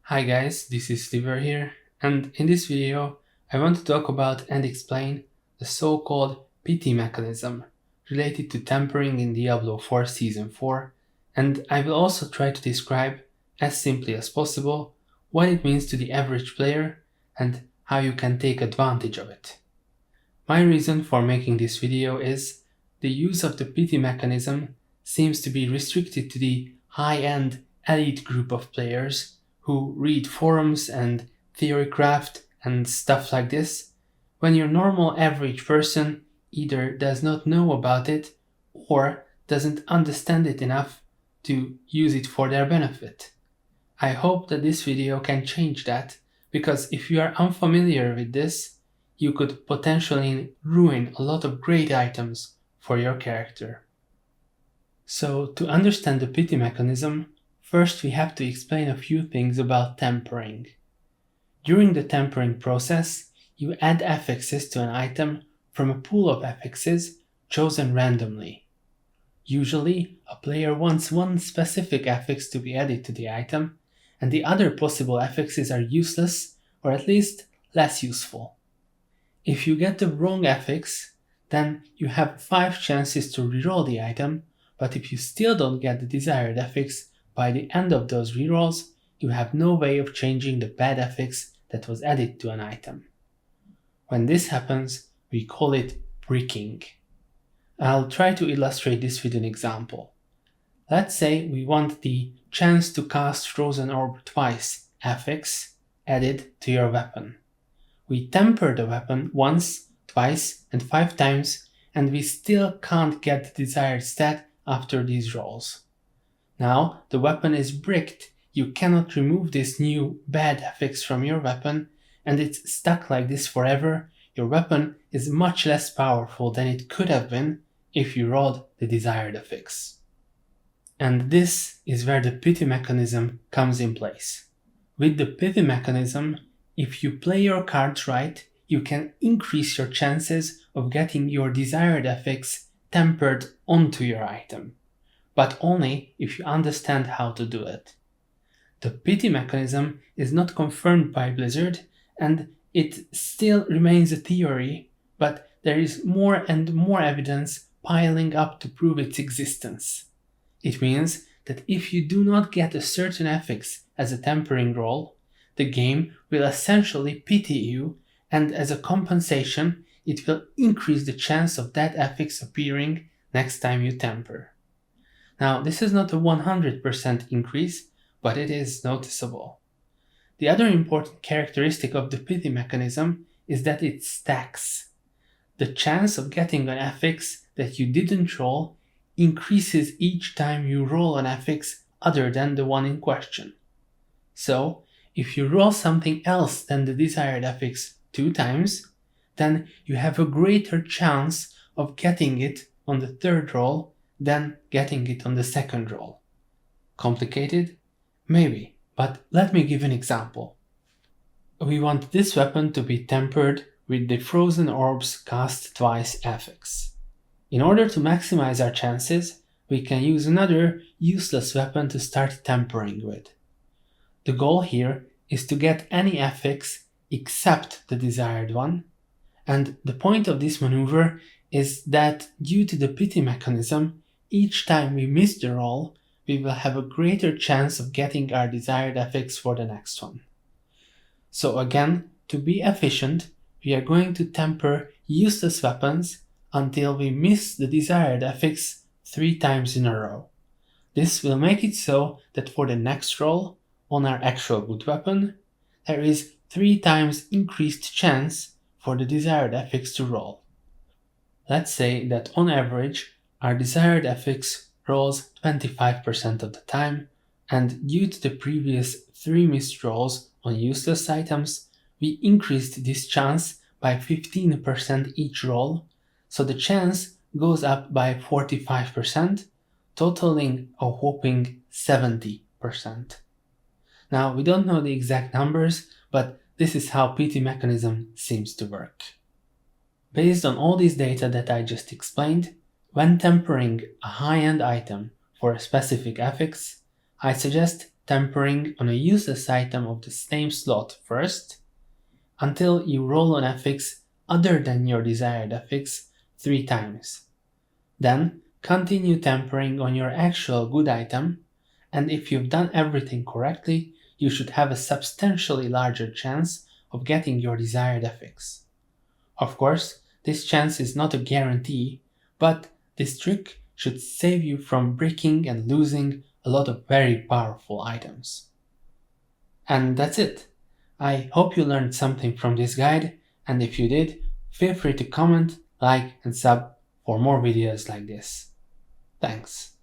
Hi guys, this is Liver here, and in this video I want to talk about and explain the so-called pity mechanism related to tempering in Diablo 4 Season 4, and I will also try to describe as simply as possible what it means to the average player and how you can take advantage of it. My reason for making this video is the use of the pity mechanism seems to be restricted to the high-end elite group of players who read forums and theorycraft and stuff like this, when your normal average person either does not know about it or doesn't understand it enough to use it for their benefit. I hope that this video can change that, because if you are unfamiliar with this, you could potentially ruin a lot of great items for your character. So, to understand the pity mechanism, first we have to explain a few things about tempering. During the tempering process, you add affixes to an item from a pool of affixes chosen randomly. Usually, a player wants one specific affix to be added to the item, and the other possible affixes are useless or at least less useful. If you get the wrong affix, then you have 5 chances to reroll the item, but if you still don't get the desired affix by the end of those rerolls, you have no way of changing the bad affix that was added to an item. When this happens, we call it bricking. I'll try to illustrate this with an example. Let's say we want the chance to cast Frozen Orb twice affix added to your weapon. We temper the weapon once, twice, and 5 times, and we still can't get the desired stat after these rolls. Now the weapon is bricked, you cannot remove this new bad affix from your weapon, and it's stuck like this forever. Your weapon is much less powerful than it could have been if you rolled the desired affix. And this is where the pity mechanism comes in place. With the pity mechanism, if you play your cards right, you can increase your chances of getting your desired affix tempered onto your item, but only if you understand how to do it. The pity mechanism is not confirmed by Blizzard, and it still remains a theory, but there is more and more evidence piling up to prove its existence. It means that if you do not get a certain affix as a tempering roll, the game will essentially pity you, and as a compensation, it will increase the chance of that affix appearing next time you temper. Now, this is not a 100% increase, but it is noticeable. The other important characteristic of the pity mechanism is that it stacks. The chance of getting an affix that you didn't roll increases each time you roll an affix other than the one in question. So, if you roll something else than the desired affix 2 times, then you have a greater chance of getting it on the 3rd roll than getting it on the 2nd roll. Complicated? Maybe, but let me give an example. We want this weapon to be tempered with the Frozen Orb's cast twice affix. In order to maximize our chances, we can use another useless weapon to start tempering with. The goal here is to get any affix except the desired one, and the point of this maneuver is that due to the pity mechanism, each time we miss the roll, we will have a greater chance of getting our desired affix for the next one. So again, to be efficient, we are going to temper useless weapons until we miss the desired affix 3 times in a row. This will make it so that for the next roll, on our actual good weapon, there is 3 times increased chance for the desired affix to roll. Let's say that on average, our desired affix rolls 25% of the time, and due to the previous 3 missed rolls on useless items, we increased this chance by 15% each roll, so the chance goes up by 45%, totaling a whopping 70%. Now, we don't know the exact numbers, but this is how pity mechanism seems to work. Based on all these data that I just explained, when tempering a high-end item for a specific affix, I suggest tempering on a useless item of the same slot first, until you roll an affix other than your desired affix 3 times. Then continue tempering on your actual good item, and if you've done everything correctly, you should have a substantially larger chance of getting your desired affix. Of course, this chance is not a guarantee, but this trick should save you from breaking and losing a lot of very powerful items. And that's it. I hope you learned something from this guide, and if you did, feel free to comment, like, and sub for more videos like this. Thanks.